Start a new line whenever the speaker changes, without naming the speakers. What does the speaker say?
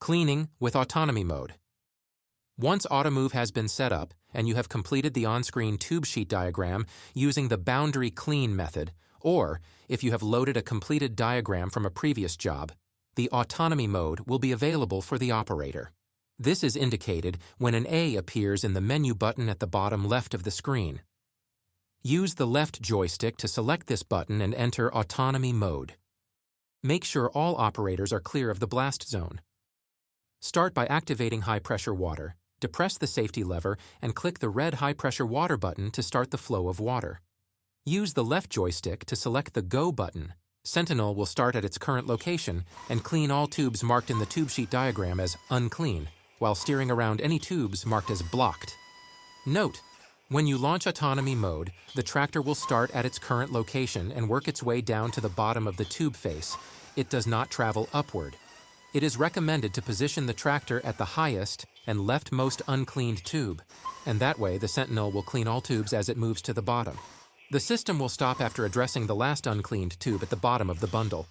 Cleaning with Autonomy mode. Once AutoMove has been set up and you have completed the on-screen tube sheet diagram using the boundary clean method, or if you have loaded a completed diagram from a previous job, the Autonomy mode will be available for the operator. This is indicated when an A appears in the menu button at the bottom left of the screen. Use the left joystick to select this button and enter Autonomy mode. Make sure all operators are clear of the blast zone. Start by activating high-pressure water. Depress the safety lever and click the red high-pressure water button to start the flow of water. Use the left joystick to select the Go button. Sentinel will start at its current location and clean all tubes marked in the tube sheet diagram as unclean, while steering around any tubes marked as blocked. Note: when you launch Autonomy mode, the tractor will start at its current location and work its way down to the bottom of the tube face. It does not travel upward. It is recommended to position the tractor at the highest and leftmost uncleaned tube, and that way the Sentinel will clean all tubes as it moves to the bottom. The system will stop after addressing the last uncleaned tube at the bottom of the bundle.